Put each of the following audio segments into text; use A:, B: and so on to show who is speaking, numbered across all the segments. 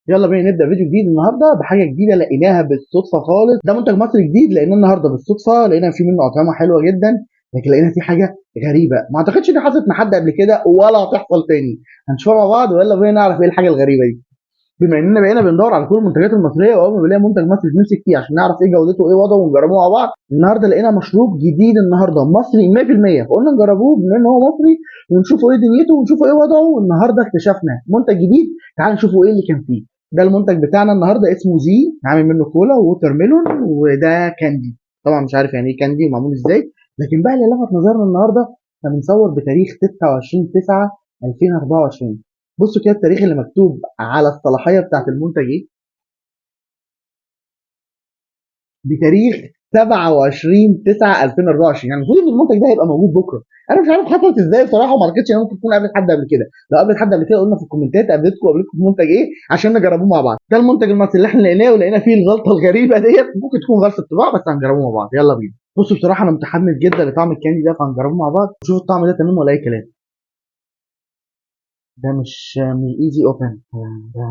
A: يلا بينا نبدا فيديو جديد النهارده بحاجه جديده لقيناها بالصدفه خالص. ده منتج مصري جديد لقيناه النهارده بالصدفه، لقينا فيه منه اطعمه حلوه جدا، لكن لقينا فيه حاجه غريبه ما اعتقدش ان حصلت مع حد قبل كده ولا هتحصل تاني. هنشوفها مع بعض ويلا بينا نعرف ايه الحاجه الغريبه دي. بما اننا بقينا بندور على كل المنتجات المصريه، واول ما بنلاقي منتج مصري بنمسك فيه عشان نعرف ايه جودته وايه وضعه ونجربه مع بعض. النهارده لقينا مشروب جديد النهارده مصري 100%، فقلنا نجربوه بما ان هو مصري ونشوفوا ايه دنيته ونشوفوا ايه وضعه. والنهارده اكتشفنا منتج جديد، تعال نشوفوا ايه اللي كان فيه. ده المنتج بتاعنا النهارده اسمه زي، عامل منه كولا ووتر ميلون، وده كاندي. طبعا مش عارف يعني ايه كاندي ومعمول ازاي، لكن بقى اللي لفت نظرنا النهارده احنا بنصور بتاريخ 26/9/2024. بصوا كده التاريخ اللي مكتوب على الصلاحيه بتاعت المنتج ايه، بتاريخ 27/9/2024. يعني المفروض ان المنتج ده هيبقى موجود بكره. انا مش عارف حصلت ازاي بصراحه، وما اعتقدش انها ممكن تكون قابلت حد قبل كده. لو قابلت حد قبل كده قلنا في الكومنتات قابلتكم منتج ايه عشان نجربوه مع بعض. ده المنتج المصري اللي احنا لقيناه، ولقينا فيه الغلطه الغريبه ديت، ممكن تكون غلطه طباعه بس هنجربوه مع بعض. يلا بينا. بصوا بصراحه انا متحمس جدا لطعم الكاندي ده، فهنجربه مع بعض نشوف الطعم ده تمام ولا اي كلام. ده مش ايزي اوبن، ده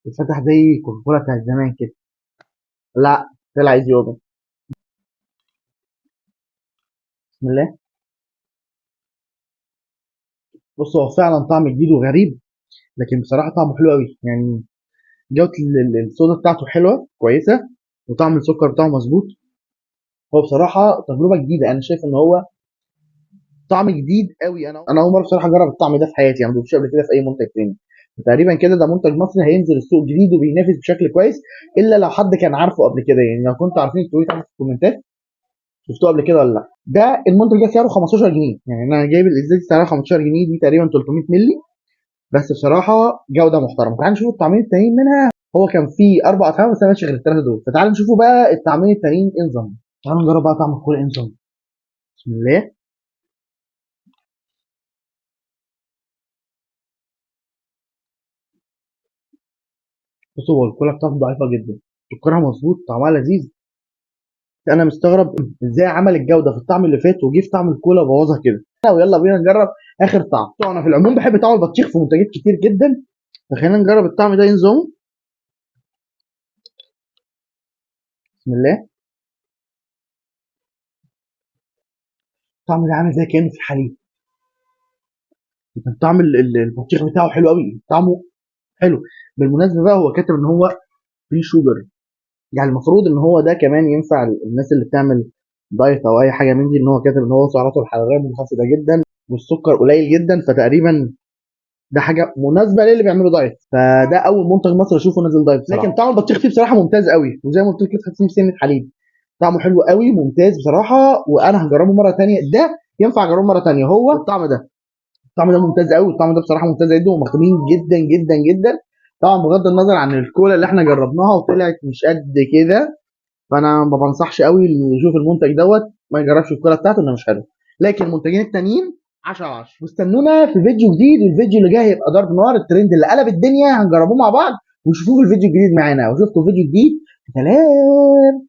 A: بيتفتح زي كوكاكولا بتاعت زمان كده. لا، طلع ايزي اوبن. بسم الله. بص هو فعلا طعم جديد وغريب، لكن بصراحه طعمه حلو قوي. يعني جوده الصودا بتاعته حلوه كويسه، وطعم السكر بتاعه مظبوط. هو بصراحه تجربه جديده، انا شايف ان هو طعم جديد قوي. انا اول مره بصراحه اجرب الطعم ده في حياتي، يعني ما دوقتوش قبل كده في اي منتج تاني. تقريبا كده ده منتج مصري هينزل السوق جديد وبينافس بشكل كويس، الا لو حد كان عارفه قبل كده. يعني لو كنتوا عارفين تقولوا لي تحت في الكومنتات شفتوه قبل كده ولا لا. ده المنتج ده سعره 15 جنيه، يعني انا جايب الازازه سعرها 15 جنيه، دي تقريبا 300 مللي. بس بصراحه جوده محترمه. تعال نشوف الطعمين التانيين منها. هو كان فيه اربع اطعمه بس انا ماشي غير الثلاثه دول، فتعال نشوفوا بقى الطعمين التانيين ايه نظام. تعالوا نجرب بقى طعم الكولا ايه نظام. بسم الله. بصوا هو الكولا بتاعته ضعيفه جدا، سكرها مظبوط، طعمها لذيذ. انا مستغرب ازاي عمل الجوده في الطعم اللي فات وجه في طعم الكولا بوظها كده. ويلا بينا نجرب اخر طعم. طبعا انا في العموم بحب طعم البطيخ في منتجات كتير جدا، فخلينا نجرب الطعم ده ينظم. بسم الله. الطعم ده عامل زي كانه في حليب. طعم البطيخ بتاعه حلو قوي، طعمه حلو. بالمناسبه بقى هو كاتب ان هو فري شوجر، يعني المفروض ان هو ده كمان ينفع الناس اللي بتعمل دايت او اي حاجه من دي، ان هو كاتب ان هو سعراته الحراريه منخفضه جدا والسكر قليل جدا، فتقريبا ده حاجه مناسبه للي بيعملوا دايت. فده اول منتج مصري اشوفه نازل دايت بصراحه. لكن طعم البطيخ فيه بصراحه ممتاز قوي، وزي ما قلت لك تحس فيه سنه حليب. طعمه حلو قوي ممتاز بصراحه، وانا هجربه مره ثانيه. ده ينفع اجربه مره ثانيه. هو الطعم ده، الطعم ده ممتاز قوي. الطعم ده بصراحه ممتاز جدا ومخدومين جدا جدا جدا. طبعا بغض النظر عن الكولا اللي احنا جربناها وطلعت مش قد كده، فانا ما بنصحش قوي اللي يشوف المنتج دوت ما يجربش الكولا بتاعته انه مش حلو. لكن المنتجين التانيين 10 على 10. واستنونا في فيديو جديد، والفيديو اللي جاي هيبقى ضرب نار. الترند اللي قلب الدنيا هنجربوه مع بعض، وشوفوه في الفيديو الجديد معانا. واشوفكم في فيديو جديد. سلام.